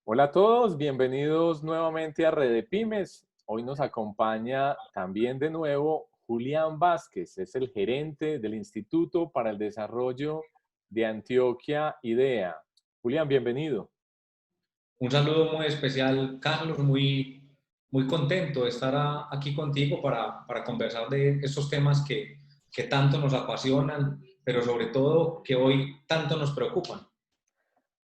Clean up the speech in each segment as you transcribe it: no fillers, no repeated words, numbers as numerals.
Hola a todos, bienvenidos nuevamente a Red de Pymes. Hoy nos acompaña también de nuevo Julián Vázquez, es el gerente del Instituto para el Desarrollo de Antioquia IDEA. Julián, bienvenido. Un saludo muy especial, Carlos, muy contento de estar aquí contigo para conversar de estos temas que tanto nos apasionan, pero sobre todo que hoy tanto nos preocupan.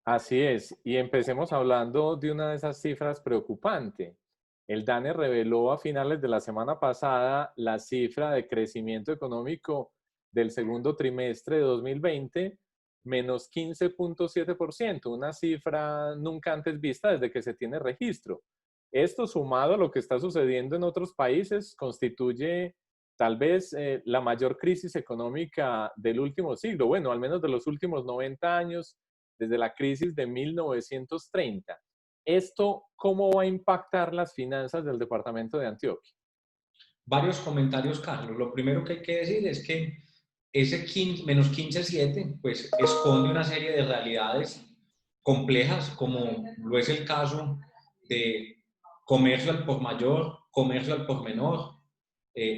Así es, y empecemos hablando de una de esas cifras preocupantes. El DANE reveló a finales de la semana pasada la cifra de crecimiento económico del segundo trimestre de 2020, menos 15,7%, una cifra nunca antes vista desde que se tiene registro. Esto, sumado a lo que está sucediendo en otros países, constituye tal vez la mayor crisis económica del último siglo, bueno, al menos de los últimos 90 años, desde la crisis de 1930. ¿Esto cómo va a impactar las finanzas del departamento de Antioquia? Varios comentarios, Carlos. Lo primero que hay que decir es que ese 15, menos 15,7 pues esconde una serie de realidades complejas, como lo es el caso de comercio al por mayor, comercio al por menor,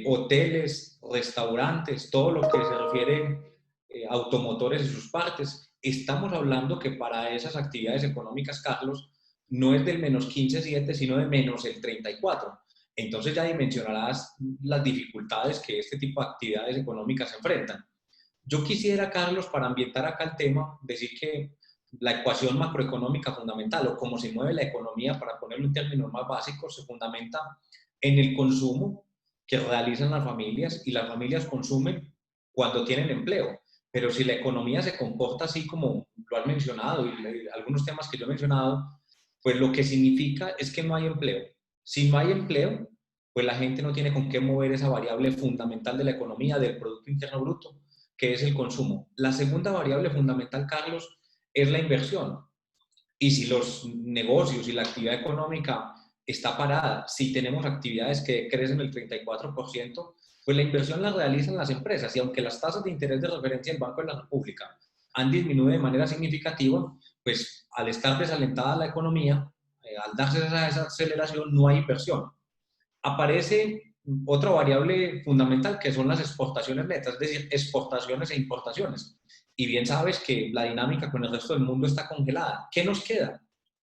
hoteles, restaurantes, todo lo que se refiere a automotores y sus partes. Estamos hablando que para esas actividades económicas, Carlos, no es del menos 15,7, sino de menos el 34. Entonces ya dimensionarás las dificultades que este tipo de actividades económicas enfrentan. Yo quisiera, Carlos, para ambientar acá el tema, decir que la ecuación macroeconómica fundamental, o cómo se mueve la economía, para ponerlo en términos más básicos, se fundamenta en el consumo que realizan las familias, y las familias consumen cuando tienen empleo. Pero si la economía se comporta así como lo has mencionado y algunos temas que yo he mencionado, pues lo que significa es que no hay empleo. Si no hay empleo, pues la gente no tiene con qué mover esa variable fundamental de la economía, del Producto Interno Bruto, que es el consumo. La segunda variable fundamental, Carlos, es la inversión. Y si los negocios y la actividad económica está parada, si tenemos actividades que crecen el 34%, pues la inversión la realizan las empresas. Y aunque las tasas de interés de referencia del Banco de la República han disminuido de manera significativa, pues al estar desalentada la economía, al darse esa aceleración, no hay inversión. Aparece otra variable fundamental, que son las exportaciones netas, es decir, exportaciones e importaciones. Y bien sabes que la dinámica con el resto del mundo está congelada. ¿Qué nos queda?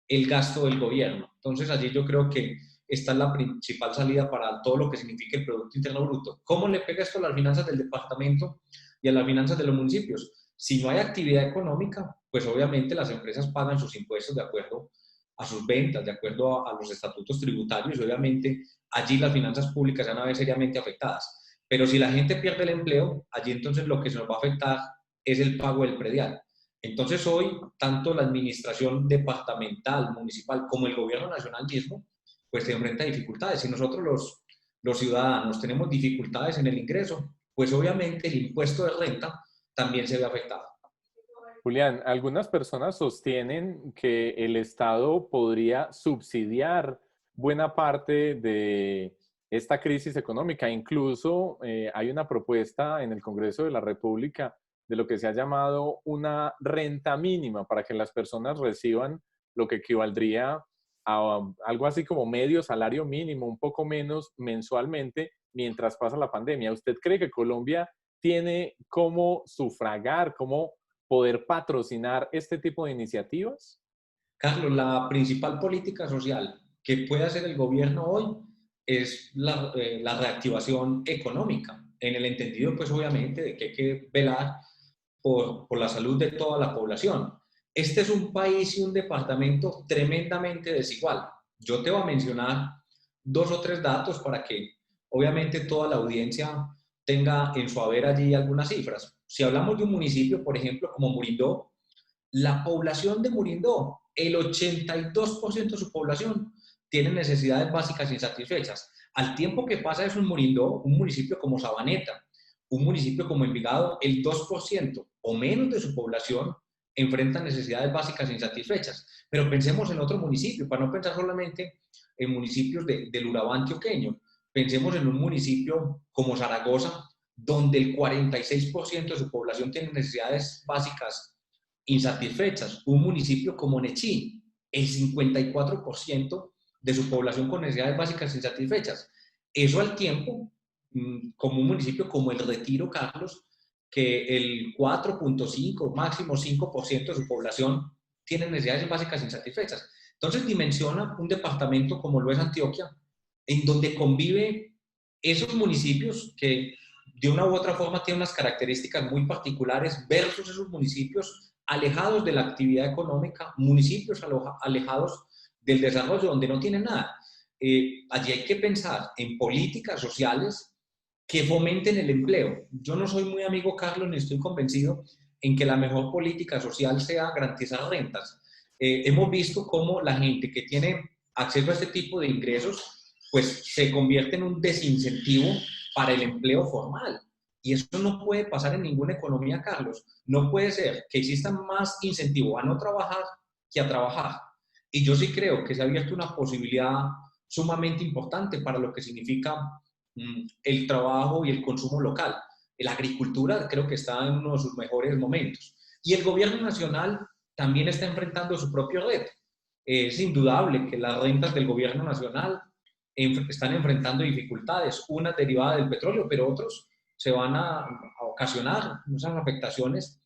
El gasto del gobierno. Entonces allí yo creo que esta es la principal salida para todo lo que significa el Producto Interno Bruto. ¿Cómo le pega esto a las finanzas del departamento y a las finanzas de los municipios? Si no hay actividad económica, pues obviamente las empresas pagan sus impuestos de acuerdo a sus ventas, de acuerdo a los estatutos tributarios, y obviamente allí las finanzas públicas se van a ver seriamente afectadas. Pero si la gente pierde el empleo, allí entonces lo que se nos va a afectar es el pago del predial. Entonces hoy, tanto la administración departamental, municipal, como el gobierno nacional mismo, pues se enfrenta a dificultades. Si nosotros los ciudadanos tenemos dificultades en el ingreso, pues obviamente el impuesto de renta también se ve afectado. Julián, algunas personas sostienen que el Estado podría subsidiar buena parte de esta crisis económica. Incluso hay una propuesta en el Congreso de la República de lo que se ha llamado una renta mínima para que las personas reciban lo que equivaldría a algo así como medio salario mínimo, un poco menos mensualmente mientras pasa la pandemia. ¿Usted cree que Colombia tiene cómo sufragar, cómo poder patrocinar este tipo de iniciativas? Carlos, la principal política social que puede hacer el gobierno hoy es la reactivación económica, en el entendido, pues obviamente, de que hay que velar por la salud de toda la población. Este es un país y un departamento tremendamente desigual. Yo te voy a mencionar dos o tres datos para que obviamente toda la audiencia tenga en su haber allí algunas cifras. Si hablamos de un municipio, por ejemplo, como Murindó, la población de Murindó, el 82% de su población tiene necesidades básicas insatisfechas. Al tiempo que pasa eso en Murindó, un municipio como Sabaneta, un municipio como Envigado, el 2% o menos de su población enfrenta necesidades básicas insatisfechas. Pero pensemos en otro municipio, para no pensar solamente en municipios del Urabá antioqueño. Pensemos en un municipio como Zaragoza, donde el 46% de su población tiene necesidades básicas insatisfechas. Un municipio como Nechí, el 54% de su población con necesidades básicas insatisfechas. Eso al tiempo, como un municipio como El Retiro, Carlos, que el 4.5, máximo 5% de su población tiene necesidades básicas insatisfechas. Entonces dimensiona un departamento como lo es Antioquia, en donde convive esos municipios que de una u otra forma tienen unas características muy particulares versus esos municipios alejados de la actividad económica, municipios alejados del desarrollo donde no tienen nada. Allí hay que pensar en políticas sociales que fomenten el empleo. Yo no soy muy amigo, Carlos, ni estoy convencido en que la mejor política social sea garantizar rentas. Hemos visto cómo la gente que tiene acceso a este tipo de ingresos, pues se convierte en un desincentivo para el empleo formal. Y eso no puede pasar en ninguna economía, Carlos. No puede ser que exista más incentivo a no trabajar que a trabajar. Y yo sí creo que se ha abierto una posibilidad sumamente importante para lo que significa el trabajo y el consumo local. La agricultura creo que está en uno de sus mejores momentos. Y el gobierno nacional también está enfrentando su propio reto. Es indudable que las rentas del gobierno nacional están enfrentando dificultades, unas derivadas del petróleo, pero otros se van a ocasionar esas afectaciones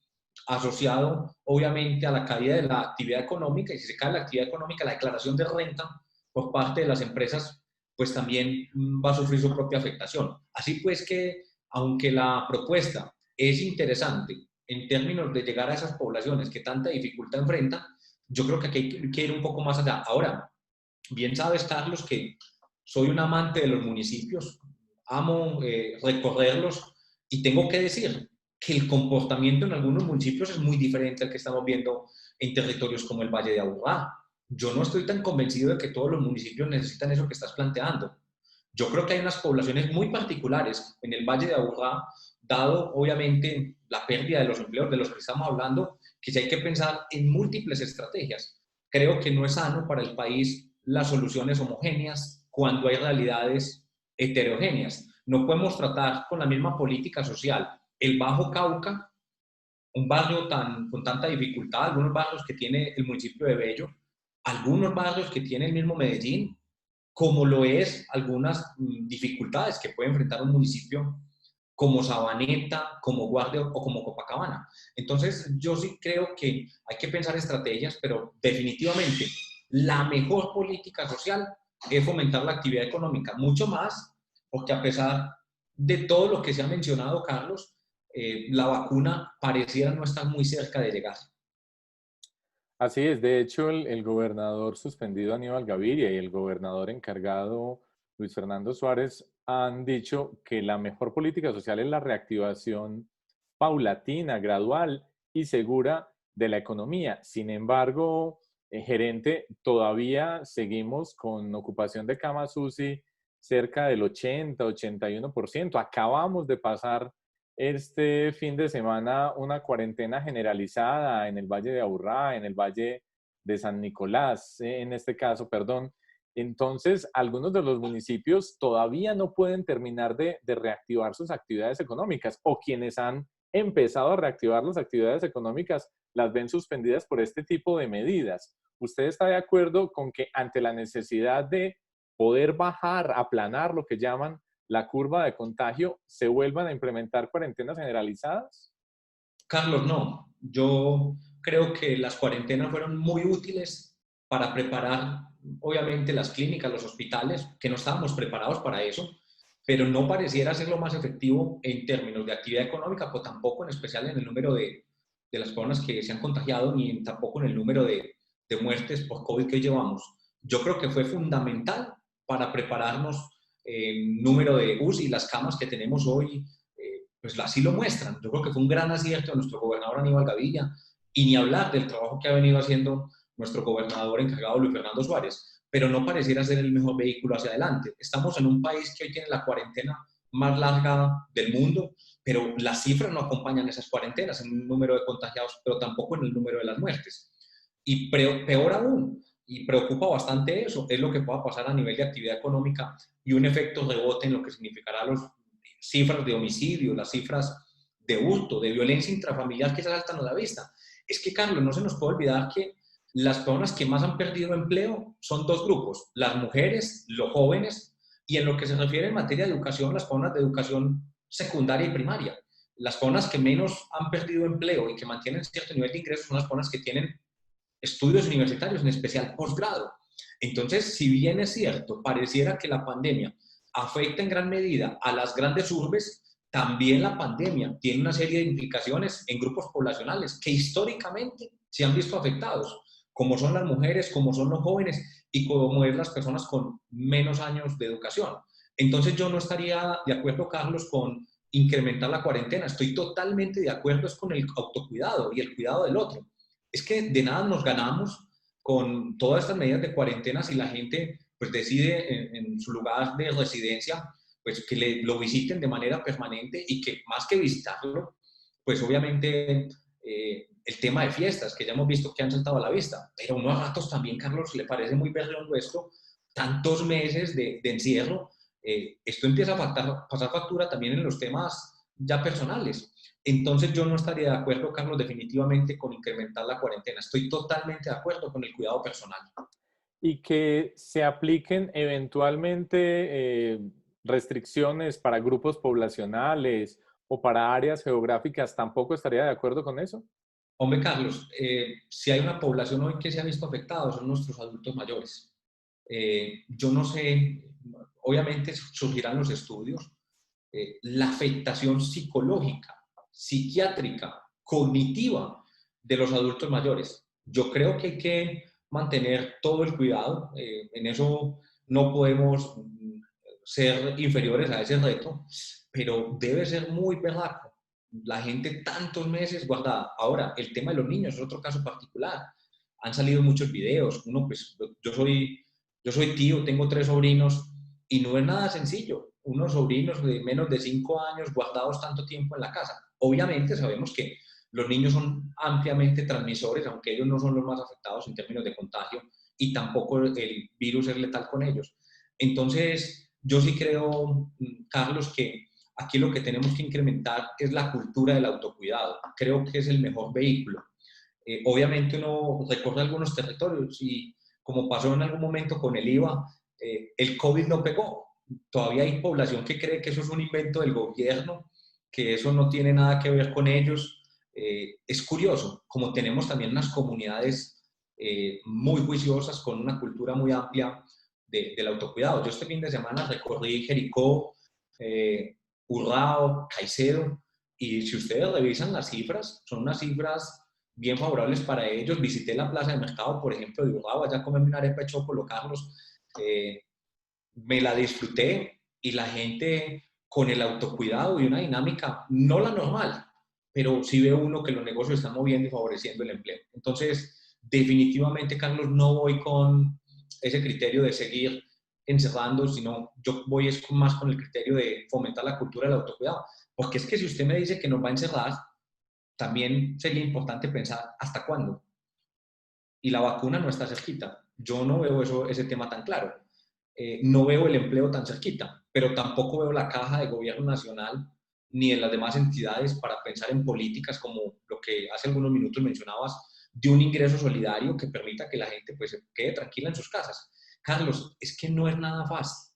asociado obviamente a la caída de la actividad económica, y si se cae la actividad económica, la declaración de renta por parte de las empresas pues también va a sufrir su propia afectación. Así pues que, aunque la propuesta es interesante en términos de llegar a esas poblaciones que tanta dificultad enfrentan, yo creo que aquí hay que ir un poco más allá. Ahora, bien sabes, Carlos, que soy un amante de los municipios, amo recorrerlos y tengo que decir que el comportamiento en algunos municipios es muy diferente al que estamos viendo en territorios como el Valle de Aburrá. Yo no estoy tan convencido de que todos los municipios necesitan eso que estás planteando. Yo creo que hay unas poblaciones muy particulares en el Valle de Aburrá, dado obviamente la pérdida de los empleos de los que estamos hablando, que sí hay que pensar en múltiples estrategias. Creo que no es sano para el país las soluciones homogéneas cuando hay realidades heterogéneas. No podemos tratar con la misma política social el Bajo Cauca, un barrio con tanta dificultad, algunos barrios que tiene el municipio de Bello, algunos barrios que tiene el mismo Medellín, como lo es algunas dificultades que puede enfrentar un municipio como Sabaneta, como Guardia o como Copacabana. Entonces, yo sí creo que hay que pensar estrategias, pero definitivamente la mejor política social es fomentar la actividad económica, mucho más, porque a pesar de todo lo que se ha mencionado, Carlos, la vacuna pareciera no estar muy cerca de llegar. Así es, de hecho el gobernador suspendido Aníbal Gaviria y el gobernador encargado Luis Fernando Suárez han dicho que la mejor política social es la reactivación paulatina, gradual y segura de la economía. Sin embargo, gerente, todavía seguimos con ocupación de camas UCI cerca del 80-81%. Acabamos de pasar este fin de semana una cuarentena generalizada en el Valle de Aburrá, en el Valle de San Nicolás, en este caso, perdón. Entonces, algunos de los municipios todavía no pueden terminar de reactivar sus actividades económicas, o quienes han empezado a reactivar las actividades económicas las ven suspendidas por este tipo de medidas. ¿Usted está de acuerdo con que ante la necesidad de poder bajar, aplanar lo que llaman la curva de contagio, se vuelvan a implementar cuarentenas generalizadas? Carlos, no. Yo creo que las cuarentenas fueron muy útiles para preparar, obviamente, las clínicas, los hospitales, que no estábamos preparados para eso, pero no pareciera ser lo más efectivo en términos de actividad económica, pues tampoco en especial en el número de las personas que se han contagiado, ni tampoco en el número de muertes por COVID que llevamos. Yo creo que fue fundamental para prepararnos el número de UCI y las camas que tenemos hoy, pues así lo muestran. Yo creo que fue un gran acierto de nuestro gobernador Aníbal Gaviria, y ni hablar del trabajo que ha venido haciendo nuestro gobernador encargado Luis Fernando Suárez, pero no pareciera ser el mejor vehículo hacia adelante. Estamos en un país que hoy tiene la cuarentena más larga del mundo, pero las cifras no acompañan esas cuarentenas en el número de contagiados, pero tampoco en el número de las muertes. Y peor aún, y preocupa bastante eso, es lo que pueda pasar a nivel de actividad económica y un efecto rebote en lo que significará los cifras de homicidio, las cifras de hurto, de violencia intrafamiliar que saltan a la vista. Es que, Carlos, no se nos puede olvidar que las personas que más han perdido empleo son dos grupos, las mujeres, los jóvenes, y en lo que se refiere en materia de educación, las personas de educación secundaria y primaria. Las personas que menos han perdido empleo y que mantienen cierto nivel de ingresos son las personas que tienen estudios universitarios, en especial posgrado. Entonces, si bien es cierto, pareciera que la pandemia afecta en gran medida a las grandes urbes, también la pandemia tiene una serie de implicaciones en grupos poblacionales que históricamente se han visto afectados, como son las mujeres, como son los jóvenes y como es las personas con menos años de educación. Entonces yo no estaría de acuerdo, Carlos, con incrementar la cuarentena. Estoy totalmente de acuerdo es con el autocuidado y el cuidado del otro. Es que de nada nos ganamos con todas estas medidas de cuarentena si la gente pues decide en su lugar de residencia pues que lo visiten de manera permanente y que más que visitarlo, pues obviamente el tema de fiestas, que ya hemos visto que han saltado a la vista, pero uno a ratos también, Carlos, le parece muy berriondo esto, tantos meses de encierro, esto empieza a pasar factura también en los temas ya personales. Entonces yo no estaría de acuerdo, Carlos, definitivamente con incrementar la cuarentena. Estoy totalmente de acuerdo con el cuidado personal. Y que se apliquen eventualmente restricciones para grupos poblacionales o para áreas geográficas, ¿tampoco estaría de acuerdo con eso? Hombre, Carlos, si hay una población hoy que se ha visto afectada, son nuestros adultos mayores. Yo no sé, obviamente surgirán los estudios, la afectación psicológica, psiquiátrica, cognitiva de los adultos mayores. Yo creo que hay que mantener todo el cuidado, en eso no podemos ser inferiores a ese reto, pero debe ser muy berraco. La gente tantos meses guardada. Ahora, el tema de los niños es otro caso particular. Han salido muchos videos. Uno, pues, yo soy tío, tengo 3 sobrinos y no es nada sencillo. Unos sobrinos de menos de 5 años guardados tanto tiempo en la casa. Obviamente sabemos que los niños son ampliamente transmisores, aunque ellos no son los más afectados en términos de contagio y tampoco el virus es letal con ellos. Entonces, yo sí creo, Carlos, que aquí lo que tenemos que incrementar es la cultura del autocuidado. Creo que es el mejor vehículo. Obviamente uno recorre algunos territorios y como pasó en algún momento con el IVA, el COVID no pegó. Todavía hay población que cree que eso es un invento del gobierno, que eso no tiene nada que ver con ellos. Es curioso, como tenemos también unas comunidades muy juiciosas con una cultura muy amplia del autocuidado. Yo este fin de semana recorrí Jericó, Urrao, Caicedo, y si ustedes revisan las cifras, son unas cifras bien favorables para ellos. Visité la plaza de mercado, por ejemplo, de Urrao, allá a comerme una arepa de chocolo, Carlos. Me la disfruté y la gente con el autocuidado y una dinámica, no la normal, pero sí ve uno que los negocios están moviendo y favoreciendo el empleo. Entonces, definitivamente, Carlos, no voy con ese criterio de seguir encerrando, sino yo voy más con el criterio de fomentar la cultura del autocuidado. Porque es que si usted me dice que nos va a encerrar, también sería importante pensar hasta cuándo. Y la vacuna no está cerquita. Yo no veo ese tema tan claro. No veo el empleo tan cerquita, pero tampoco veo la caja de gobierno nacional ni en las demás entidades para pensar en políticas como lo que hace algunos minutos mencionabas, de un ingreso solidario que permita que la gente pues, se quede tranquila en sus casas. Carlos, es que no es nada fácil.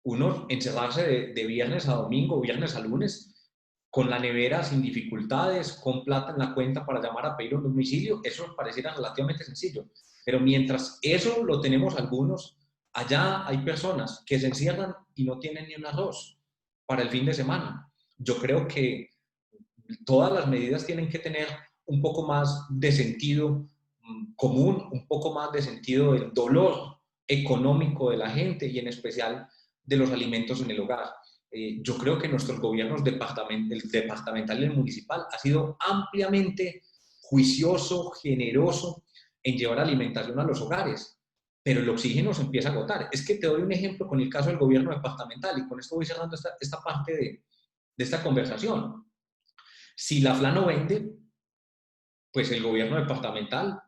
Uno encerrarse de viernes a domingo, viernes a lunes, con la nevera sin dificultades, con plata en la cuenta para llamar a pedir un domicilio, eso nos pareciera relativamente sencillo. Pero mientras eso lo tenemos algunos, allá hay personas que se encierran y no tienen ni un arroz para el fin de semana. Yo creo que todas las medidas tienen que tener un poco más de sentido común, un poco más de sentido del dolor económico de la gente y en especial de los alimentos en el hogar. Yo creo que nuestros gobiernos el departamental y el municipal ha sido ampliamente juicioso, generoso en llevar alimentación a los hogares, pero el oxígeno se empieza a agotar. Es que te doy un ejemplo con el caso del gobierno departamental y con esto voy cerrando esta parte de esta conversación. Si la FLA no vende, pues el gobierno departamental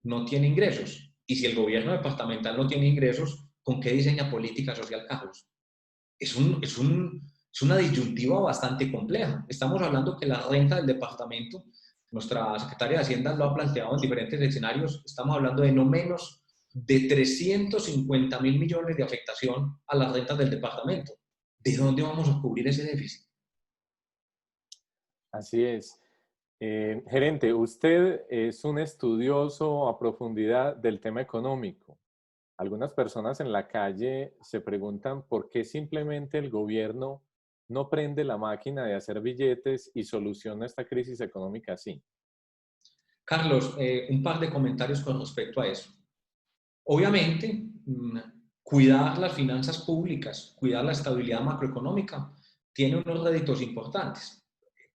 no tiene ingresos. Y si el gobierno departamental no tiene ingresos, ¿con qué diseña política social, Carlos? Es una disyuntiva bastante compleja. Estamos hablando que la renta del departamento nuestra secretaria de Hacienda lo ha planteado en diferentes escenarios, estamos hablando de no menos de 350.000 millones de afectación a las rentas del departamento. ¿De dónde vamos a cubrir ese déficit? Así es. Gerente, usted es un estudioso a profundidad del tema económico. Algunas personas en la calle se preguntan por qué simplemente el gobierno no prende la máquina de hacer billetes y soluciona esta crisis económica así. Carlos, un par de comentarios con respecto a eso. Obviamente, cuidar las finanzas públicas, cuidar la estabilidad macroeconómica, tiene unos réditos importantes.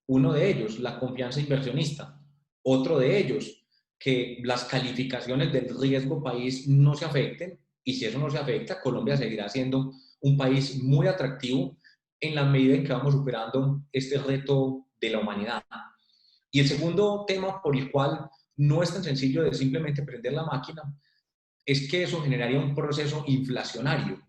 Uno de ellos, la confianza inversionista. Otro de ellos, que las calificaciones del riesgo país no se afecten. Y si eso no se afecta, Colombia seguirá siendo un país muy atractivo en la medida en que vamos superando este reto de la humanidad. Y el segundo tema por el cual no es tan sencillo de simplemente prender la máquina es que eso generaría un proceso inflacionario.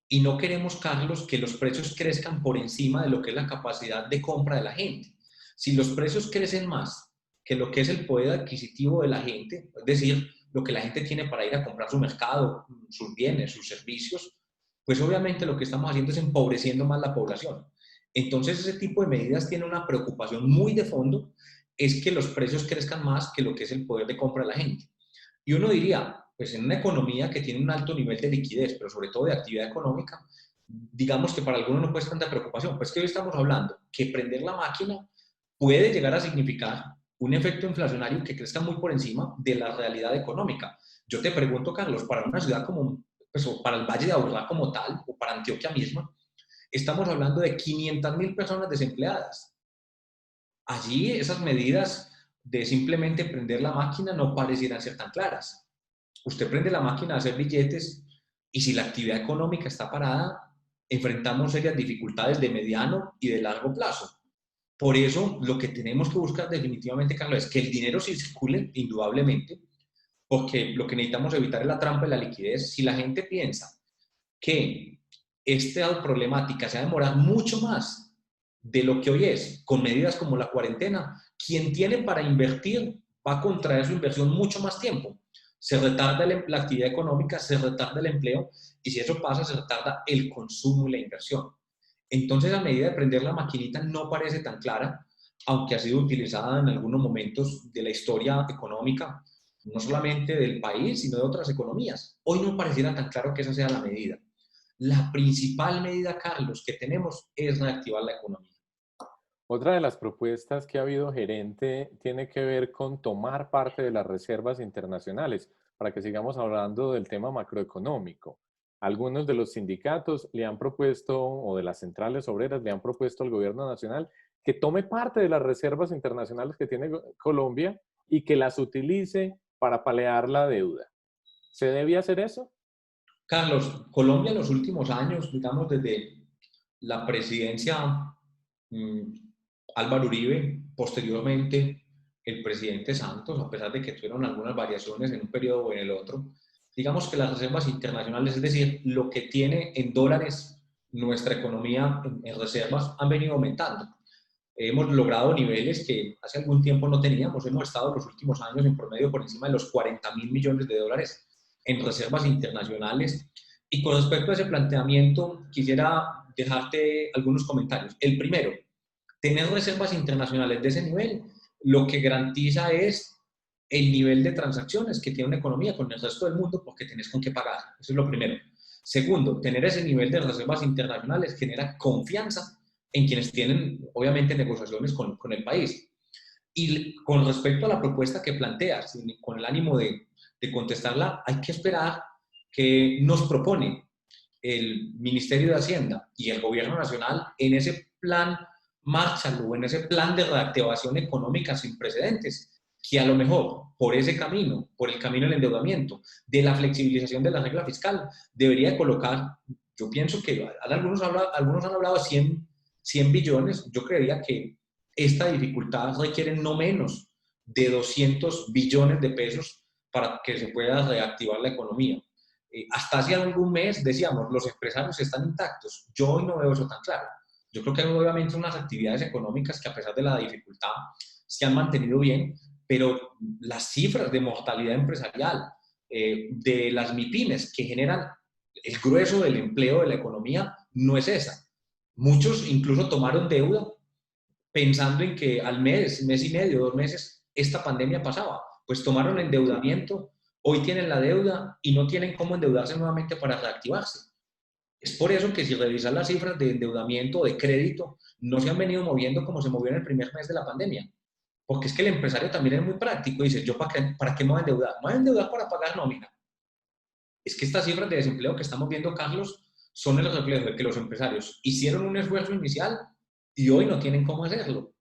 Y no queremos, Carlos, que los precios crezcan por encima de lo que es la capacidad de compra de la gente. Si los precios crecen más que lo que es el poder adquisitivo de la gente, es decir, lo que la gente tiene para ir a comprar su mercado, sus bienes, sus servicios, pues obviamente lo que estamos haciendo es empobreciendo más la población. Entonces ese tipo de medidas tiene una preocupación muy de fondo, es que los precios crezcan más que lo que es el poder de compra de la gente. Y uno diría, pues en una economía que tiene un alto nivel de liquidez, pero sobre todo de actividad económica, digamos que para algunos no puede ser tanta preocupación. Pues que hoy estamos hablando que prender la máquina puede llegar a significar un efecto inflacionario que crezca muy por encima de la realidad económica. Yo te pregunto, Carlos, para una ciudad como, pues, o para el Valle de Aburrá como tal, o para Antioquia misma, estamos hablando de 500.000 personas desempleadas. Allí esas medidas de simplemente prender la máquina no parecieran ser tan claras. Usted prende la máquina a hacer billetes y si la actividad económica está parada, enfrentamos serias dificultades de mediano y de largo plazo. Por eso, lo que tenemos que buscar definitivamente, Carlos, es que el dinero sí circule, indudablemente, porque lo que necesitamos evitar es la trampa de la liquidez. Si la gente piensa que esta problemática se va a demorar mucho más de lo que hoy es, con medidas como la cuarentena, quien tiene para invertir va a contraer su inversión mucho más tiempo. Se retarda la actividad económica, se retarda el empleo y si eso pasa, se retarda el consumo y la inversión. Entonces, la medida de prender la maquinita no parece tan clara, aunque ha sido utilizada en algunos momentos de la historia económica, no solamente del país, sino de otras economías. Hoy no pareciera tan claro que esa sea la medida. La principal medida, Carlos, que tenemos es reactivar la economía. Otra de las propuestas que ha habido, gerente, tiene que ver con tomar parte de las reservas internacionales, para que sigamos hablando del tema macroeconómico. Algunos de los sindicatos le han propuesto, o de las centrales obreras, le han propuesto al gobierno nacional que tome parte de las reservas internacionales que tiene Colombia y que las utilice para paliar la deuda. ¿Se debe hacer eso? Carlos, Colombia en los últimos años, digamos desde la presidencia Álvaro Uribe, posteriormente el presidente Santos, a pesar de que tuvieron algunas variaciones en un periodo o en el otro, digamos que las reservas internacionales, es decir, lo que tiene en dólares nuestra economía en reservas, han venido aumentando. Hemos logrado niveles que hace algún tiempo no teníamos. Hemos estado los últimos años en promedio por encima de los 40.000 millones de dólares en reservas internacionales. Y con respecto a ese planteamiento, quisiera dejarte algunos comentarios. El primero, tener reservas internacionales de ese nivel, lo que garantiza es el nivel de transacciones que tiene una economía con el resto del mundo porque tenés con qué pagar. Eso es lo primero. Segundo, tener ese nivel de reservas internacionales genera confianza en quienes tienen, obviamente, negociaciones con el país. Y con respecto a la propuesta que planteas, con el ánimo de contestarla, hay que esperar que nos propone el Ministerio de Hacienda y el Gobierno Nacional en ese plan Marshall o en ese plan de reactivación económica sin precedentes, que a lo mejor por ese camino, por el camino del endeudamiento, de la flexibilización de la regla fiscal, debería colocar, yo pienso que algunos han hablado de 100 billones, yo creería que esta dificultad requiere no menos de 200 billones de pesos para que se pueda reactivar la economía. Hasta hace algún mes decíamos, los empresarios están intactos. Yo hoy no veo eso tan claro. Yo creo que hay obviamente unas actividades económicas que a pesar de la dificultad se han mantenido bien, pero las cifras de mortalidad empresarial de las MIPYMES que generan el grueso del empleo de la economía no es esa. Muchos incluso tomaron deuda pensando en que al mes, mes y medio, 2 meses, esta pandemia pasaba. Pues tomaron endeudamiento, hoy tienen la deuda y no tienen cómo endeudarse nuevamente para reactivarse. Es por eso que si revisas las cifras de endeudamiento, de crédito, no se han venido moviendo como se movió en el primer mes de la pandemia. Porque es que el empresario también es muy práctico y dice, ¿yo para qué me voy a endeudar? Me voy a endeudar para pagar nómina. Es que estas cifras de desempleo que estamos viendo, Carlos, son el reflejo de que los empresarios hicieron un esfuerzo inicial y hoy no tienen cómo hacerlo.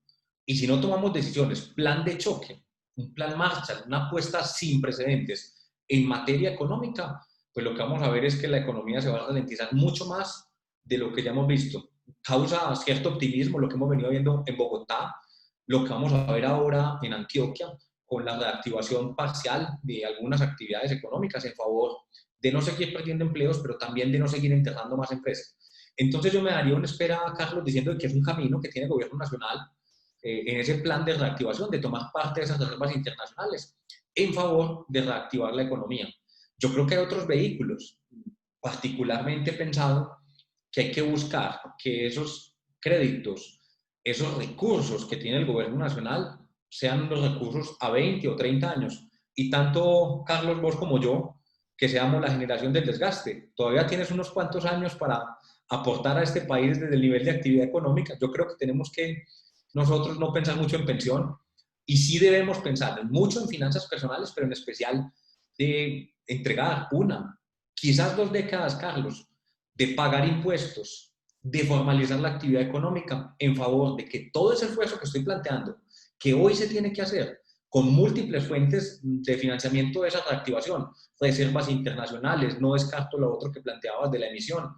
Y si no tomamos decisiones, plan de choque, un plan Marshall, una apuesta sin precedentes en materia económica, pues lo que vamos a ver es que la economía se va a ralentizar mucho más de lo que ya hemos visto. Causa cierto optimismo lo que hemos venido viendo en Bogotá, lo que vamos a ver ahora en Antioquia, con la reactivación parcial de algunas actividades económicas en favor de no seguir perdiendo empleos, pero también de no seguir enterrando más empresas. Entonces yo me daría una espera, Carlos, diciendo que es un camino que tiene el gobierno nacional en ese plan de reactivación, de tomar parte de esas reservas internacionales en favor de reactivar la economía. Yo creo que hay otros vehículos, particularmente pensado que hay que buscar que esos créditos, esos recursos que tiene el gobierno nacional, sean los recursos a 20 o 30 años. Y tanto Carlos, vos como yo, que seamos la generación del desgaste. Todavía tienes unos cuantos años para aportar a este país desde el nivel de actividad económica. Yo creo que tenemos que nosotros no pensar mucho en pensión y sí debemos pensar mucho en finanzas personales, pero en especial de entregar una, quizás 2 décadas, Carlos, de pagar impuestos, de formalizar la actividad económica en favor de que todo ese esfuerzo que estoy planteando, que hoy se tiene que hacer con múltiples fuentes de financiamiento de esa reactivación, reservas internacionales, no descarto lo otro que planteabas de la emisión,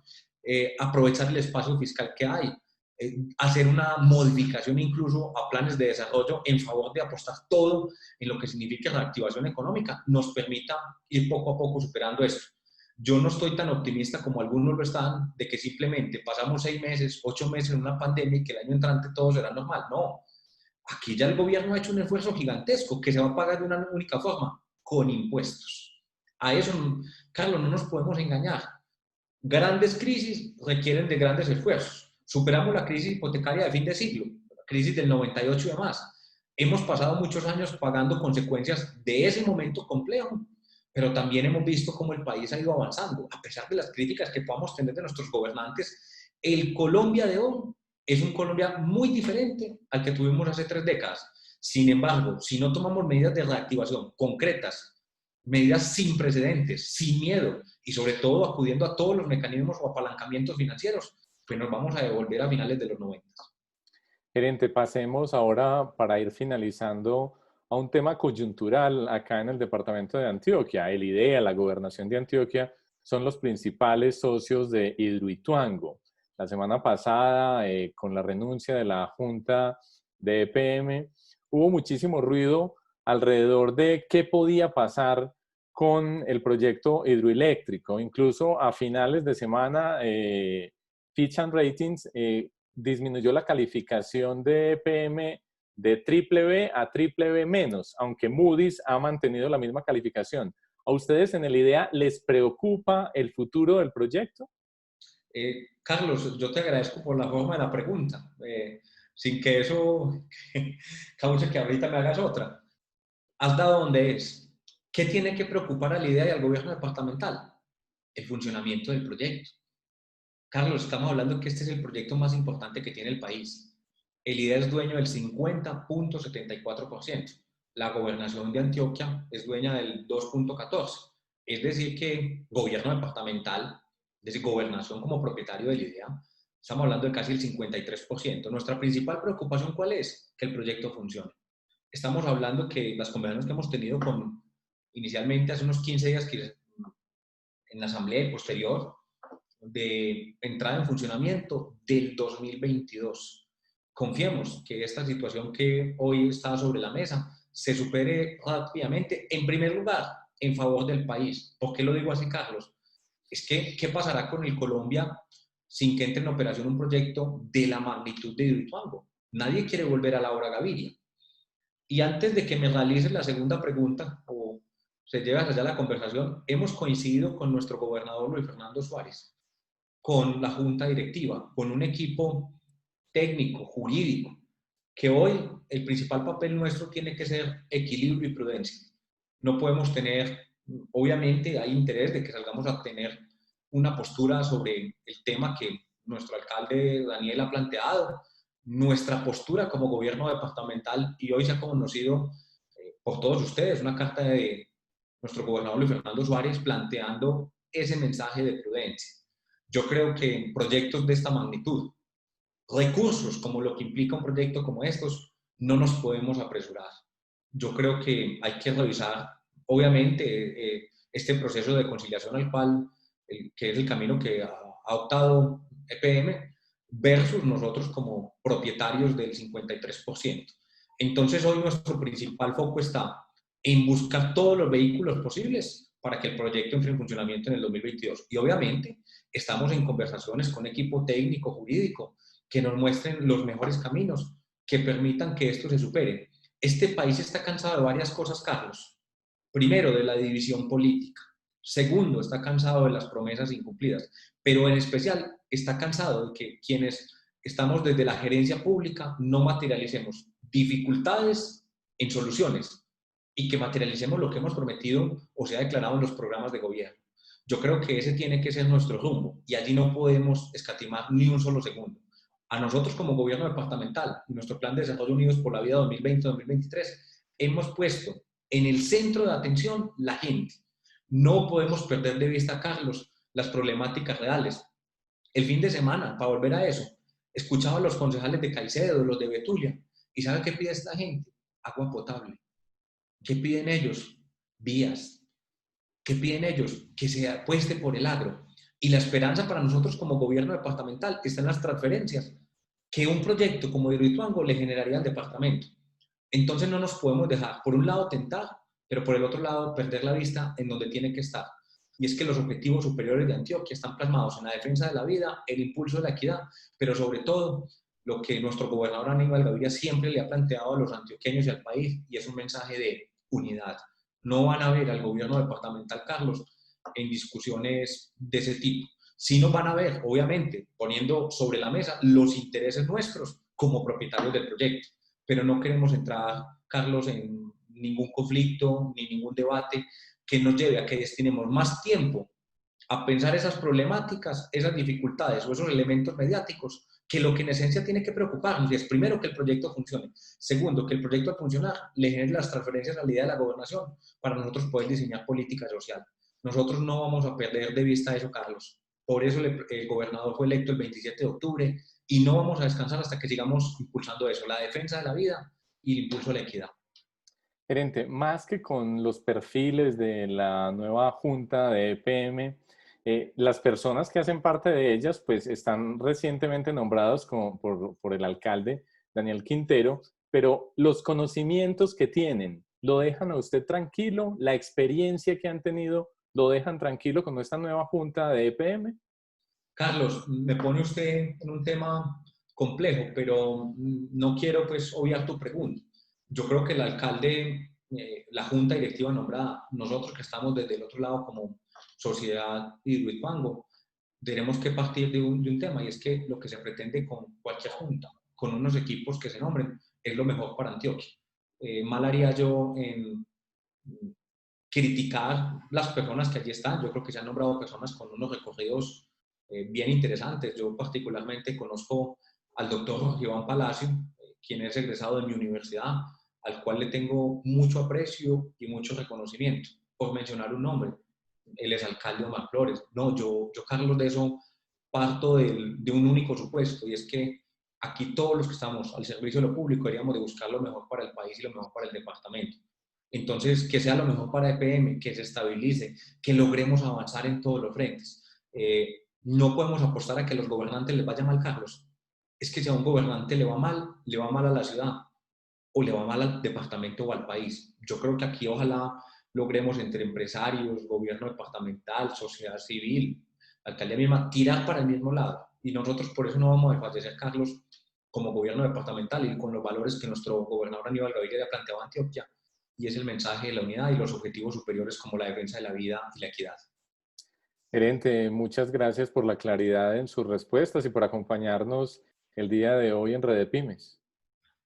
aprovechar el espacio fiscal que hay, hacer una modificación incluso a planes de desarrollo en favor de apostar todo en lo que significa reactivación económica, nos permita ir poco a poco superando esto. Yo no estoy tan optimista como algunos lo están, de que simplemente pasamos 6 meses, 8 meses en una pandemia y que el año entrante todo será normal. No, aquí ya el gobierno ha hecho un esfuerzo gigantesco que se va a pagar de una única forma, con impuestos. A eso, Carlos, no nos podemos engañar. Grandes crisis requieren de grandes esfuerzos. Superamos la crisis hipotecaria de fin de siglo, la crisis del 98 y demás. Hemos pasado muchos años pagando consecuencias de ese momento complejo, pero también hemos visto cómo el país ha ido avanzando. A pesar de las críticas que podamos tener de nuestros gobernantes, el Colombia de hoy es un Colombia muy diferente al que tuvimos hace 3 décadas. Sin embargo, si no tomamos medidas de reactivación concretas, medidas sin precedentes, sin miedo y sobre todo acudiendo a todos los mecanismos o apalancamientos financieros, pues nos vamos a devolver a finales de los 90. Gerente, pasemos ahora para ir finalizando a un tema coyuntural acá en el departamento de Antioquia. El IDEA, la gobernación de Antioquia, son los principales socios de Hidroituango. La semana pasada, con la renuncia de la Junta de EPM, hubo muchísimo ruido alrededor de qué podía pasar con el proyecto hidroeléctrico. Incluso a finales de semana, Fitch and Ratings disminuyó la calificación de EPM de triple B a triple B menos, aunque Moody's ha mantenido la misma calificación. ¿A ustedes en el IDEA les preocupa el futuro del proyecto? Carlos, yo te agradezco por la forma de la pregunta, sin que eso cause que ahorita me hagas otra. Has dado donde es. ¿Qué tiene que preocupar a la IDEA y al gobierno departamental? El funcionamiento del proyecto. Carlos, estamos hablando que este es el proyecto más importante que tiene el país. El IDEA es dueño del 50.74%. La gobernación de Antioquia es dueña del 2.14%. Es decir, que gobierno departamental, es decir, gobernación como propietario del IDEA, estamos hablando de casi el 53%. Nuestra principal preocupación, ¿cuál es? Que el proyecto funcione. Estamos hablando que las conversaciones que hemos tenido inicialmente hace unos 15 días en la asamblea y posterior, de entrada en funcionamiento del 2022. Confiemos que esta situación que hoy está sobre la mesa se supere rápidamente, en primer lugar, en favor del país. ¿Por qué lo digo así, Carlos? Es que, ¿qué pasará con el Colombia sin que entre en operación un proyecto de la magnitud de Hidroituango? Nadie quiere volver a Laura Gaviria. Y antes de que me realice la segunda pregunta, o se lleve hacia allá la conversación, hemos coincidido con nuestro gobernador Luis Fernando Suárez, con la junta directiva, con un equipo técnico, jurídico, que hoy el principal papel nuestro tiene que ser equilibrio y prudencia. No podemos tener, obviamente hay interés de que salgamos a tener una postura sobre el tema que nuestro alcalde Daniel ha planteado, nuestra postura como gobierno departamental, y hoy se ha conocido por todos ustedes una carta de nuestro gobernador Luis Fernando Suárez planteando ese mensaje de prudencia. Yo creo que en proyectos de esta magnitud, recursos como lo que implica un proyecto como estos, no nos podemos apresurar. Yo creo que hay que revisar, obviamente, este proceso de conciliación al cual, que es el camino que ha optado EPM, versus nosotros como propietarios del 53%. Entonces, hoy nuestro principal foco está en buscar todos los vehículos posibles para que el proyecto entre en funcionamiento en el 2022. Y obviamente, estamos en conversaciones con equipo técnico, jurídico, que nos muestren los mejores caminos que permitan que esto se supere. Este país está cansado de varias cosas, Carlos. Primero, de la división política. Segundo, está cansado de las promesas incumplidas. Pero en especial, está cansado de que quienes estamos desde la gerencia pública no materialicemos dificultades en soluciones y que materialicemos lo que hemos prometido o se ha declarado en los programas de gobierno. Yo creo que ese tiene que ser nuestro rumbo y allí no podemos escatimar ni un solo segundo. A nosotros como gobierno departamental y nuestro plan de desarrollo Unidos por la Vida 2020-2023 hemos puesto en el centro de atención la gente. No podemos perder de vista, Carlos, las problemáticas reales. El fin de semana, para volver a eso, escuchaba a los concejales de Caicedo, los de Betulia, y ¿sabe qué pide esta gente? Agua potable. ¿Qué piden ellos? Vías. ¿Qué piden ellos? Que se apueste por el agro. Y la esperanza para nosotros como gobierno departamental está en las transferencias que un proyecto como Hidroituango le generaría al departamento. Entonces no nos podemos dejar, por un lado, tentar, pero por el otro lado, perder la vista en donde tiene que estar. Y es que los objetivos superiores de Antioquia están plasmados en la defensa de la vida, el impulso de la equidad, pero sobre todo lo que nuestro gobernador Aníbal Gaviria siempre le ha planteado a los antioqueños y al país, y es un mensaje de unidad. No van a ver al gobierno departamental, Carlos, en discusiones de ese tipo. Sí nos van a ver, obviamente, poniendo sobre la mesa los intereses nuestros como propietarios del proyecto, pero no queremos entrar, Carlos, en ningún conflicto ni ningún debate que nos lleve a que destinemos más tiempo a pensar esas problemáticas, esas dificultades o esos elementos mediáticos, que lo que en esencia tiene que preocuparnos, y es primero que el proyecto funcione, segundo que el proyecto al funcionar le genere las transferencias a la idea de la gobernación para nosotros poder diseñar política social. Nosotros no vamos a perder de vista eso, Carlos. Por eso el gobernador fue electo el 27 de octubre y no vamos a descansar hasta que sigamos impulsando eso, la defensa de la vida y el impulso a la equidad. Gerente, más que con los perfiles de la nueva junta de EPM, las personas que hacen parte de ellas, pues están recientemente nombrados como por el alcalde Daniel Quintero, pero los conocimientos que tienen, ¿lo dejan a usted tranquilo? ¿La experiencia que han tenido, lo dejan tranquilo con esta nueva junta de EPM? Carlos, me pone usted en un tema complejo, pero no quiero pues obviar tu pregunta. Yo creo que el alcalde, la junta directiva nombrada, nosotros que estamos desde el otro lado como sociedad Hidroituango, tenemos que partir de un tema y es que lo que se pretende con cualquier junta, con unos equipos que se nombren, es lo mejor para Antioquia. Mal haría yo en criticar las personas que allí están. Yo creo que se han nombrado personas con unos recorridos bien interesantes. Yo particularmente conozco al doctor Iván Palacio, quien es egresado de mi universidad, al cual le tengo mucho aprecio y mucho reconocimiento, por mencionar un nombre. Él es alcalde Omar Flores. No, yo Carlos, de eso parto de un único supuesto, y es que aquí todos los que estamos al servicio de lo público deberíamos de buscar lo mejor para el país y lo mejor para el departamento. Entonces, que sea lo mejor para EPM, que se estabilice, que logremos avanzar en todos los frentes. No podemos apostar a que a los gobernantes les vaya mal, Carlos. Es que si a un gobernante le va mal a la ciudad o le va mal al departamento o al país. Yo creo que aquí ojalá logremos entre empresarios, gobierno departamental, sociedad civil, alcaldía misma, tirar para el mismo lado. Y nosotros por eso no vamos a desfallecer, Carlos, como gobierno departamental y con los valores que nuestro gobernador Aníbal Gaviria ha planteado a Antioquia, y es el mensaje de la unidad y los objetivos superiores como la defensa de la vida y la equidad. Gerente, muchas gracias por la claridad en sus respuestas y por acompañarnos el día de hoy en Redepymes.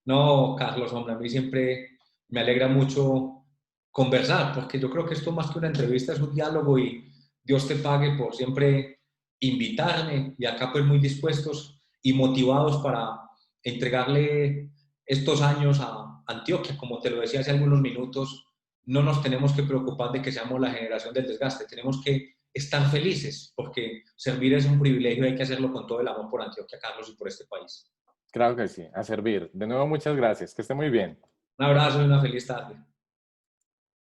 No, Carlos, hombre, a mí siempre me alegra mucho conversar, porque yo creo que esto más que una entrevista es un diálogo y Dios te pague por siempre invitarme y acá pues muy dispuestos y motivados para entregarle estos años a Antioquia. Como te lo decía hace algunos minutos, no nos tenemos que preocupar de que seamos la generación del desgaste, tenemos que estar felices porque servir es un privilegio y hay que hacerlo con todo el amor por Antioquia, Carlos, y por este país. Claro que sí, a servir. De nuevo, muchas gracias. Que esté muy bien. Un abrazo y una feliz tarde.